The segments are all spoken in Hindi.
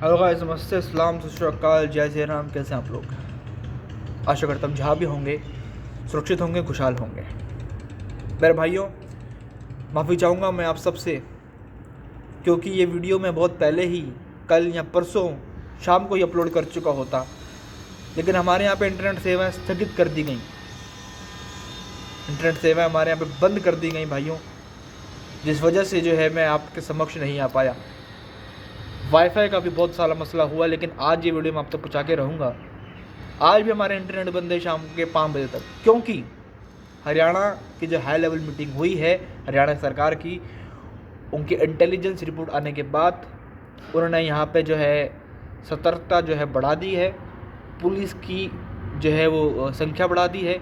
हेलो गाइस, नमस्ते, सलाम, सत श्री अकाल, जय जय राम। कैसे हैं आप लोग? आशा करता हूँ जहाँ भी होंगे सुरक्षित होंगे, खुशहाल होंगे। मेरे भाइयों, माफ़ी चाहूँगा मैं आप सबसे, क्योंकि ये वीडियो मैं बहुत पहले ही कल या परसों शाम को ही अपलोड कर चुका होता, लेकिन हमारे यहाँ पे इंटरनेट सेवाएं स्थगित कर दी गई। इंटरनेट सेवाएं हमारे यहाँ पे बंद कर दी गई भाइयों, जिस वजह से जो है मैं आपके समक्ष नहीं आ पाया। वाईफाई का भी बहुत सारा मसला हुआ, लेकिन आज ये वीडियो मैं आप तक पहुँचा के रहूँगा। आज भी हमारे इंटरनेट बंद है शाम के 5 बजे तक, क्योंकि हरियाणा की जो हाई लेवल मीटिंग हुई है हरियाणा सरकार की, उनकी इंटेलिजेंस रिपोर्ट आने के बाद उन्होंने यहाँ पे जो है सतर्कता जो है बढ़ा दी है। पुलिस की जो है वो संख्या बढ़ा दी है,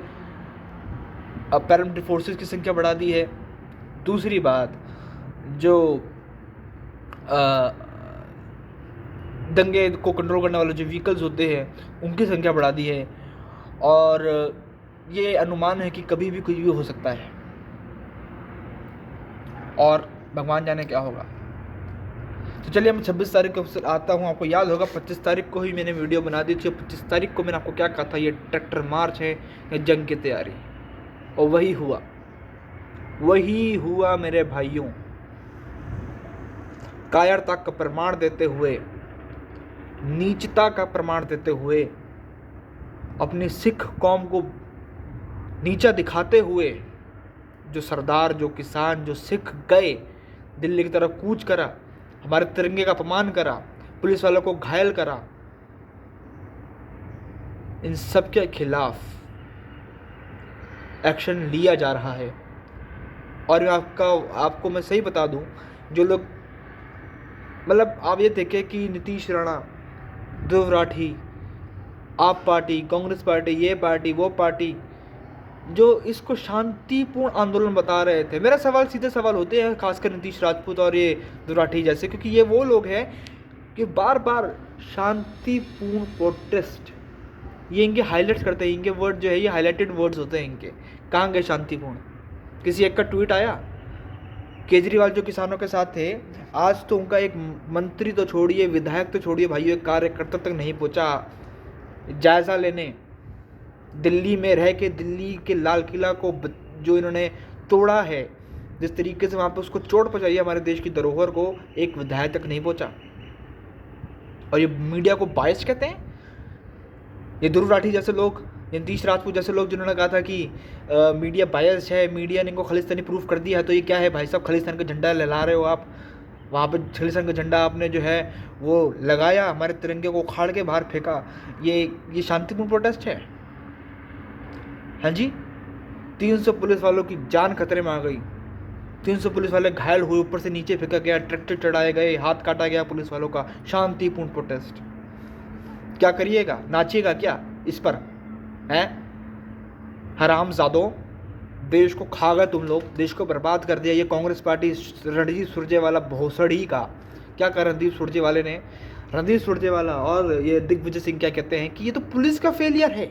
पैरामिलिट्री फोर्सेस की संख्या बढ़ा दी है। दूसरी बात, जो दंगे को कंट्रोल करने वाले जो व्हीकल्स होते हैं उनकी संख्या बढ़ा दी है, और ये अनुमान है कि कभी भी कुछ भी हो सकता है, और भगवान जाने क्या होगा। तो चलिए मैं 26 तारीख को आता हूँ। आपको याद होगा 25 तारीख को ही मैंने वीडियो बना दी थी। 25 तारीख को मैंने आपको क्या कहा था, ये ट्रैक्टर मार्च है या जंग की तैयारी, और वही हुआ मेरे भाइयों। कायरता का प्रमाण देते हुए, नीचता का प्रमाण देते हुए, अपनी सिख कौम को नीचा दिखाते हुए, जो सरदार, जो किसान, जो सिख गए, दिल्ली की तरफ कूच करा, हमारे तिरंगे का अपमान करा, पुलिस वालों को घायल करा, इन सब के खिलाफ एक्शन लिया जा रहा है। और आपको मैं सही बता दूं, जो लोग मतलब आप ये देखें कि नीतीश राणा, ध्रुव राठी, आप पार्टी, कांग्रेस पार्टी, ये पार्टी, वो पार्टी, जो इसको शांतिपूर्ण आंदोलन बता रहे थे। मेरा सवाल, सीधे सवाल होते हैं, खासकर नीतीश राजपूत और ये दुराठी जैसे, क्योंकि ये वो लोग हैं कि बार बार शांतिपूर्ण प्रोटेस्ट, ये इनके हाईलाइट्स करते हैं। इनके वर्ड जो है ये हाईलाइटेड वर्ड्स होते हैं इनके। कहाँ गए शांतिपूर्ण? किसी एक का ट्वीट आया? केजरीवाल जो किसानों के साथ थे, आज तो उनका एक मंत्री तो छोड़िए, विधायक तो छोड़िए भाइयों, एक कार्यकर्ता तक नहीं पहुँचा जायज़ा लेने। दिल्ली में रह के दिल्ली के लाल किला को जो इन्होंने तोड़ा है, जिस तरीके से वहाँ पे उसको चोट पहुँचाई है हमारे देश की धरोहर को, एक विधायक तक नहीं पहुँचा। और ये मीडिया को बायस कहते हैं। ये ध्रुव राठी जैसे लोग, नीतीश राजपूत जैसे लोग, जिन्होंने कहा था कि मीडिया बायस है, मीडिया ने इनको खालिस्तानी प्रूफ कर दिया है। तो ये क्या है भाई साहब? खालिस्तान का झंडा लहरा रहे हो आप, वहाँ पे खालिस्तान का झंडा आपने जो है वो लगाया, हमारे तिरंगे को उखाड़ के बाहर फेंका। ये शांतिपूर्ण प्रोटेस्ट है? हाँ जी, 300 पुलिस वालों की जान खतरे में आ गई, 300 पुलिस वाले घायल हुए, ऊपर से नीचे फेंका गया, ट्रैक्टर चढ़ाए गए, हाथ काटा गया पुलिस वालों का। शांतिपूर्ण प्रोटेस्ट। क्या करिएगा? नाचिएगा क्या इस पर? हैं हरामजादों, देश को खा गए तुम लोग, देश को बर्बाद कर दिया ये कांग्रेस पार्टी। रणदीप सुरजेवाला भोसड़ी का क्या कहा रणदीप सुरजेवाले ने? रणदीप सुरजेवाला और ये दिग्विजय सिंह क्या कहते हैं कि ये तो पुलिस का फेलियर है।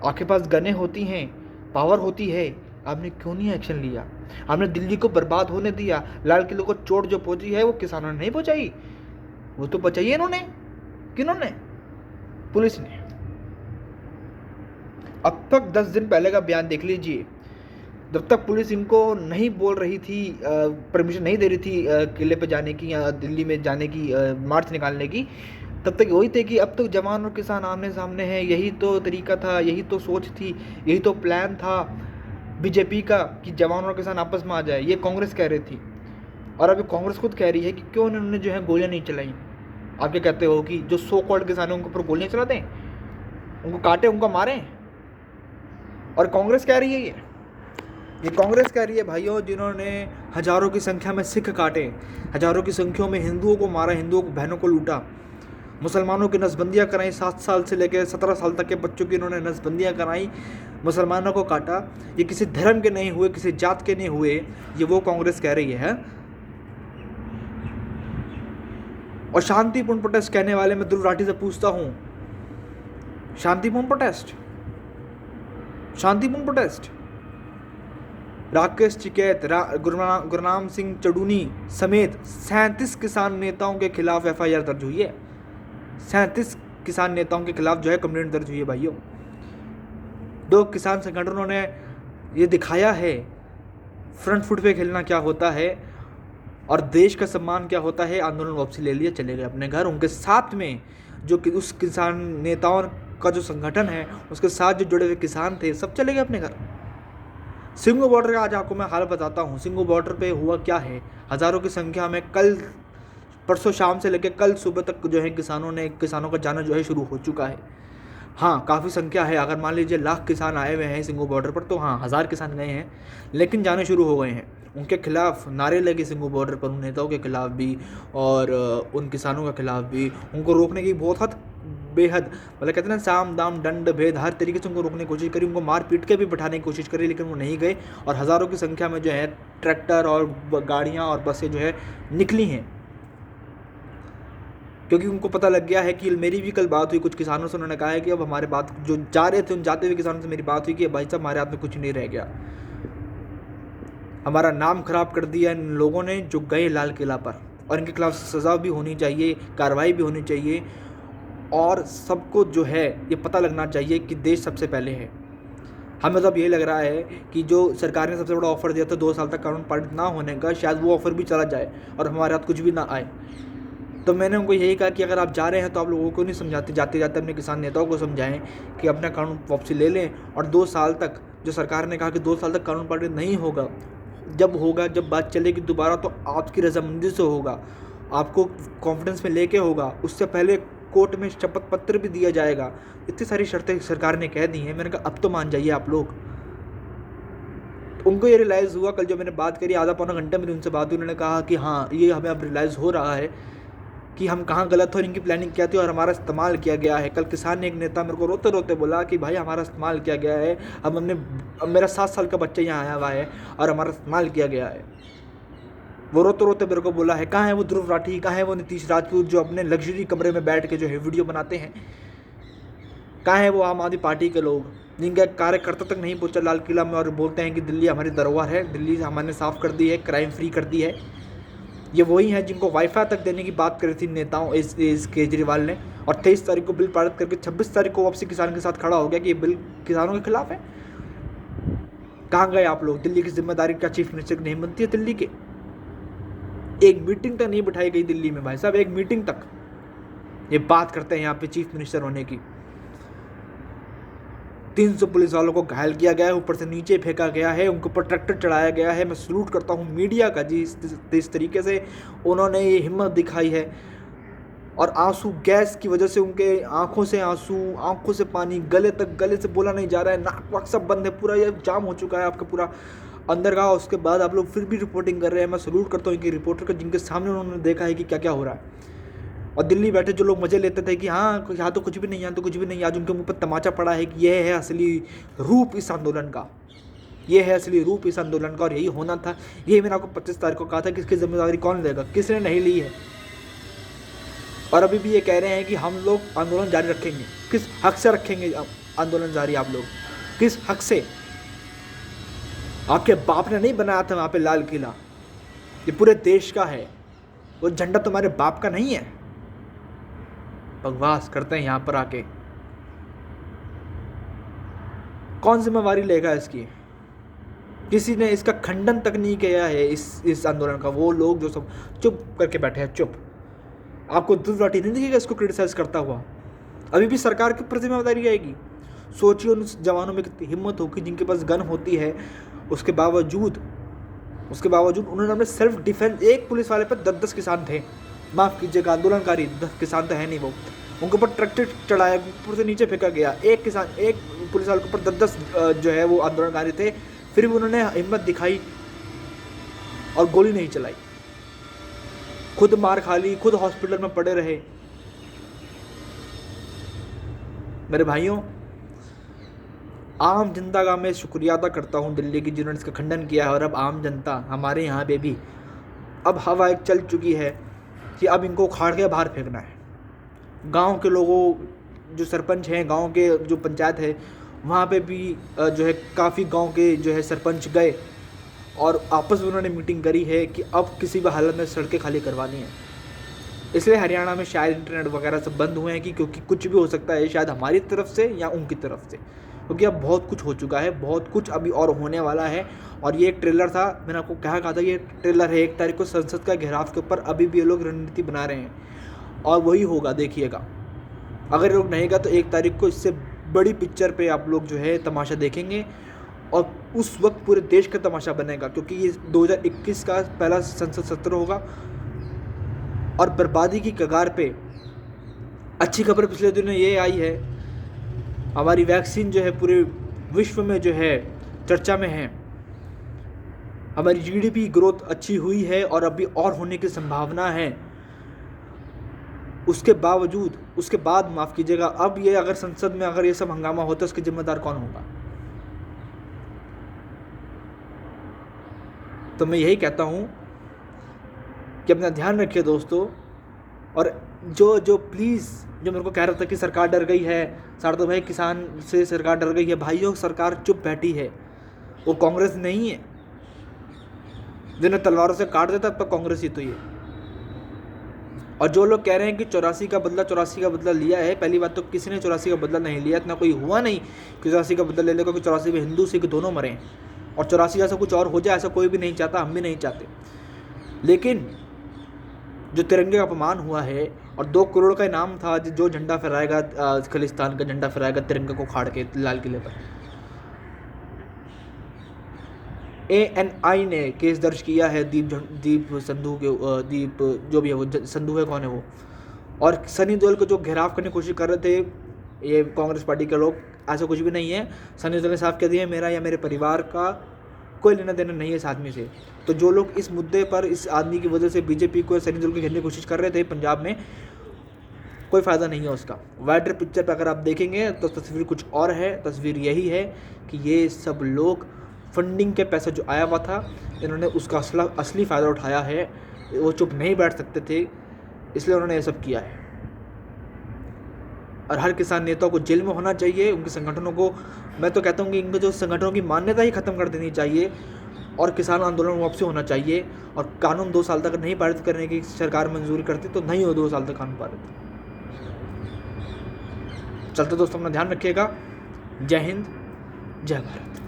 आपके पास गने होती हैं, पावर होती है, आपने क्यों नहीं एक्शन लिया? आपने दिल्ली को बर्बाद होने दिया। लाल किले को चोट जो पहुंची है वो किसानों ने नहीं पहुंचाई, वो तो बचाई इन्होंने। किन्होंने? पुलिस ने। अब तक 10 दिन पहले का बयान देख लीजिए। जब तक पुलिस इनको नहीं बोल रही थी, परमिशन नहीं दे रही थी किले पे जाने की या दिल्ली में जाने की, मार्च निकालने की, तब तक वही थे कि अब तो जवान और किसान आमने सामने हैं। यही तो तरीका था, यही तो सोच थी, यही तो प्लान था बीजेपी का कि जवान और किसान आपस में आ जाए। ये कांग्रेस कह रही थी, और अभी कांग्रेस खुद कह रही है कि क्यों उन्होंने जो है गोलियां नहीं चलाई। आप क्या कहते हो कि जो सो कॉल्ड किसान है उनके ऊपर गोलियां चला दें, उनको काटें, उनको मारें? और कांग्रेस कह रही है, ये कांग्रेस कह रही है भाइयों, जिन्होंने हजारों की संख्या में सिख काटे, हजारों की संख्या में हिंदुओं को मारा, हिंदुओं को, बहनों को लूटा, मुसलमानों की नसबंदियाँ कराई, 7 साल से लेकर 17 साल तक के बच्चों की इन्होंने नसबंदियाँ कराई, मुसलमानों को काटा। ये किसी धर्म के नहीं हुए, किसी जात के नहीं हुए, ये वो कांग्रेस कह रही है। और शांतिपूर्ण प्रोटेस्ट कहने वाले मैं ध्रुव राठी से पूछता हूँ, शांतिपूर्ण प्रोटेस्ट, शांतिपूर्ण प्रोटेस्ट राकेश टिकैत, गुरनाम सिंह चडूनी समेत 37 किसान नेताओं के खिलाफ एफआईआर दर्ज हुई है। 37 किसान नेताओं के खिलाफ जो है कंप्लेंट दर्ज हुई है भाइयों। 2 किसान संगठनों ने ये दिखाया है फ्रंट फुट पे खेलना क्या होता है और देश का सम्मान क्या होता है। आंदोलन वापसी ले लिया, चले गए अपने घर। उनके साथ में जो कि उस किसान नेताओं का जो संगठन है उसके साथ जो जुड़े हुए किसान थे सब चले गए अपने घर। सिंगू बॉर्डर का आज आपको मैं हाल बताता हूँ। सिंगू बॉर्डर पे हुआ क्या है, हज़ारों की संख्या में कल परसों शाम से लेकर कल सुबह तक जो है किसानों का जाना जो है शुरू हो चुका है। हाँ, काफ़ी संख्या है। अगर मान लीजिए लाख किसान आए हुए हैं सिंगू बॉर्डर पर तो हाँ 1000 किसान गए हैं, लेकिन जाने शुरू हो गए हैं। उनके खिलाफ नारे लगे सिंगू बॉर्डर पर, उन नेताओं के खिलाफ भी और उन किसानों के खिलाफ भी। उनको रोकने की बहुत हद बेहद मतलब कहते हैं ना साम दाम दंड भेद हर तरीके से उनको रोकने की कोशिश करी, उनको मार पीट के भी बैठाने की कोशिश करी, लेकिन वो नहीं गए। और हज़ारों की संख्या में जो है ट्रैक्टर और गाड़ियाँ और बसें जो है निकली हैं, क्योंकि उनको पता लग गया है कि मेरी भी कल बात हुई कुछ किसानों से। उन्होंने कहा है कि अब हमारे बात जो जा रहे थे उन जाते हुए किसानों से मेरी बात हुई कि भाई साहब हमारे हाथ में कुछ नहीं रह गया, हमारा नाम खराब कर दिया इन लोगों ने जो गए लाल किला पर, और इनके खिलाफ सज़ा भी होनी चाहिए, कार्रवाई भी होनी चाहिए, और सबको जो है ये पता लगना चाहिए कि देश सबसे पहले है। हमें तो अब ये लग रहा है कि जो सरकार ने सबसे बड़ा ऑफ़र दिया था 2 साल तक कानून पारित ना होने का, शायद वो ऑफ़र भी चला जाए और हमारे हाथ कुछ भी ना आए। तो मैंने उनको यही कहा कि अगर आप जा रहे हैं तो आप लोगों को नहीं समझाते, जाते जाते अपने किसान नेताओं को समझाएं कि अपना कानून वापसी ले लें। और 2 साल तक जो सरकार ने कहा कि 2 साल तक कानून पारित नहीं होगा, जब बात चलेगी दोबारा तो आपकी रजामंदी से होगा, आपको कॉन्फिडेंस में लेके होगा, उससे पहले कोर्ट में शपथ पत्र भी दिया जाएगा। इतनी सारी शर्तें सरकार ने कह दी हैं। मैंने कहा अब तो मान जाइए आप लोग। तो उनको ये रियलाइज़ हुआ, कल जो मैंने बात करी आधा पौना घंटा मेरी उनसे बात हुई, उन्होंने कहा कि हाँ ये हमें अब रियलाइज़ हो रहा है कि हम कहाँ गलत हो, इनकी प्लानिंग क्या थी और हमारा इस्तेमाल किया गया है। कल किसान ने एक नेता मेरे को रोते रोते बोला कि भाई हमारा इस्तेमाल किया गया है, अब मेरा 7 साल का बच्चा यहाँ आया हुआ है और हमारा इस्तेमाल किया गया है। वो रोते रोते मेरे को बोला है कहाँ है वो ध्रुव राठी, कहाँ है वो नीतीश राजपूत जो अपने लग्जरी कमरे में बैठ के जो है वीडियो बनाते हैं, कहाँ है वो आम आदमी पार्टी के लोग जिनका कार्यकर्ता तक नहीं पहुँचा लाल किला में और बोलते हैं कि दिल्ली हमारी धरोहर है, दिल्ली हमने साफ़ कर दी है, क्राइम फ्री कर दी है। ये वही हैं जिनको वाईफाई तक देने की बात करी थी नेताओं इस केजरीवाल ने, और 23 तारीख को बिल पारित करके 26 तारीख को वापसी किसान के साथ खड़ा हो गया कि ये बिल किसानों के खिलाफ है। कहाँ गए आप लोग? दिल्ली की जिम्मेदारी क्या चीफ मिनिस्टर नहीं बनती है? दिल्ली के एक मीटिंग तक नहीं बिठाई गई दिल्ली में भाई साहब, एक मीटिंग तक। ये बात करते हैं यहाँ पे चीफ मिनिस्टर होने की। 300 पुलिस वालों को घायल किया गया है, ऊपर से नीचे फेंका गया है, उनके ऊपर ट्रैक्टर चढ़ाया गया है। मैं सलूट करता हूँ मीडिया का जी, इस तरीके से उन्होंने ये हिम्मत दिखाई है। और आंसू गैस की वजह से उनके आंखों से आंसू, आंखों से पानी, गले से बोला नहीं जा रहा है, नाक वाक सब बंद है, पूरा ये जाम हो चुका है आपका पूरा अंदर का। उसके बाद आप लोग फिर भी रिपोर्टिंग कर रहे हैं। मैं सलूट करता हूँ इनके रिपोर्टर का जिनके सामने उन्होंने देखा है कि क्या क्या हो रहा है। और दिल्ली बैठे जो लोग मज़े लेते थे कि हाँ यहाँ तो कुछ भी नहीं, यहाँ तो कुछ भी नहीं, आज उनके मुंह पर तमाचा पड़ा है कि यह है असली रूप इस आंदोलन का, ये है असली रूप इस आंदोलन का, और यही होना था। यही मैंने आपको 25 तारीख को कहा था कि इसकी जिम्मेदारी कौन लेगा, किसने नहीं ली है। और अभी भी ये कह रहे हैं कि हम लोग आंदोलन जारी रखेंगे। किस हक से रखेंगे आंदोलन जारी? आप लोग किस हक से? आपके बाप ने नहीं बनाया था वहाँ पे लाल किला, ये पूरे देश का है, वो झंडा तुम्हारे बाप का नहीं है। बकवास करते हैं यहाँ पर आके। कौन जिम्मेवारी लेगा इसकी? किसी ने इसका खंडन तक नहीं किया है इस आंदोलन का। वो लोग जो सब चुप करके बैठे हैं, चुप। आपको ध्रुव राठी नहीं दिखेगा इसको क्रिटिसाइज करता हुआ? अभी भी सरकार के ऊपर जिम्मेदारी आएगी। सोचिए उन जवानों में कितनी हिम्मत होगी जिनके पास गन होती है, उसके बावजूद उन्होंने अपने सेल्फ डिफेंस, एक पुलिस वाले पर 10-10 किसान थे, माफ़ कीजिएगा आंदोलनकारी, 10 किसान तो है नहीं वो, उनके ऊपर ट्रैक्टर चढ़ाया, ऊपर से नीचे फेंका गया। एक पुलिस वाले के ऊपर 10-10 जो है वो आंदोलनकारी थे, फिर भी उन्होंने हिम्मत दिखाई और गोली नहीं चलाई, खुद मार खा ली, खुद हॉस्पिटल में पड़े रहे। मेरे भाइयों, आम जनता का मैं शुक्रिया अदा करता हूँ दिल्ली की, जिन्होंने इसका खंडन किया है। और अब आम जनता हमारे यहाँ पे भी अब हवा एक चल चुकी है कि अब इनको उखाड़ के बाहर फेंकना है। गांव के लोगों, जो सरपंच हैं, गांव के जो पंचायत है, वहाँ पे भी जो है काफ़ी गांव के जो है सरपंच गए और आपस में उन्होंने मीटिंग करी है कि अब किसी भी हालत में सड़कें खाली करवानी है। इसलिए हरियाणा में शायद इंटरनेट वगैरह सब बंद हुए हैं कि क्योंकि कुछ भी हो सकता है, शायद हमारी तरफ से या उनकी तरफ से, क्योंकि अब बहुत कुछ हो चुका है, बहुत कुछ अभी और होने वाला है। और ये एक ट्रेलर था, मैंने आपको कहा था ये ट्रेलर है। 1 तारीख को संसद का घेराव के ऊपर अभी भी ये लोग रणनीति बना रहे हैं और वही होगा, देखिएगा। अगर ये लोग नहीं गए तो 1 तारीख को इससे बड़ी पिक्चर पे आप लोग जो है तमाशा देखेंगे और उस वक्त पूरे देश का तमाशा बनेगा, क्योंकि ये 2021 का पहला संसद सत्र होगा और बर्बादी की कगार पे। अच्छी खबर पिछले दिनों ये आई है, हमारी वैक्सीन जो है पूरे विश्व में जो है चर्चा में है। हमारी जीडीपी ग्रोथ अच्छी हुई है और अभी और होने की संभावना है। उसके बाद माफ़ कीजिएगा, अब ये अगर संसद में अगर ये सब हंगामा होता है, उसके जिम्मेदार कौन होगा? तो मैं यही कहता हूँ कि अपना ध्यान रखिए दोस्तों। और जो प्लीज़ जो मेरे को कह रहा था कि सरकार डर गई है, शारदा भाई किसान से सरकार डर गई है, भाइयों सरकार चुप बैठी है। वो कांग्रेस नहीं है, जिन्हें तलवारों से काट देता तब तक कांग्रेस ही तो ये। और जो लोग कह रहे हैं कि 84 का बदला लिया है, पहली बात तो किसी ने 84 का बदला नहीं लिया, इतना कोई हुआ नहीं कि 84 का बदला ले ले, क्योंकि 84 में हिंदू सिख दोनों मरे हैं और 84 जैसा कुछ और हो जाए ऐसा कोई भी नहीं चाहता, हम भी नहीं चाहते। लेकिन जो तिरंगे का अपमान हुआ है और 2 करोड़ का इनाम था, जो झंडा फहराएगा खालिस्तान का झंडा फहराएगा तिरंगे को खाड़ के लाल किले पर, ANI ने केस दर्ज किया है दीप संधू के, दीप जो भी है वो संधू है, कौन है वो, और सनी देओल को जो घेराव करने की कोशिश कर रहे थे ये कांग्रेस पार्टी के लोग। ऐसा कुछ भी नहीं है, सनी देओल ने साफ कह दिया मेरा या मेरे परिवार का कोई लेना देना नहीं है इस आदमी से। तो जो लोग इस मुद्दे पर इस आदमी की वजह से बीजेपी को सनी देओल को घेरने की कोशिश कर रहे थे पंजाब में, कोई फ़ायदा नहीं है उसका। वाइडर पिक्चर पर अगर आप देखेंगे तो तस्वीर कुछ और है। तस्वीर यही है कि ये सब लोग फंडिंग के पैसा जो आया हुआ था, इन्होंने उसका असली फ़ायदा उठाया है। वो चुप नहीं बैठ सकते थे, इसलिए उन्होंने ये सब किया है। और हर किसान नेता को जेल में होना चाहिए। उनके संगठनों को, मैं तो कहता हूँ कि इनके जो संगठनों की मान्यता ही ख़त्म कर देनी चाहिए और किसान आंदोलन वापसी होना चाहिए। और कानून 2 साल तक नहीं पारित करने की सरकार मंजूरी करती तो नहीं हो 2 साल तक कानून पारित। चलते दोस्तों, अपना ध्यान रखिएगा। जय हिंद, जय भारत।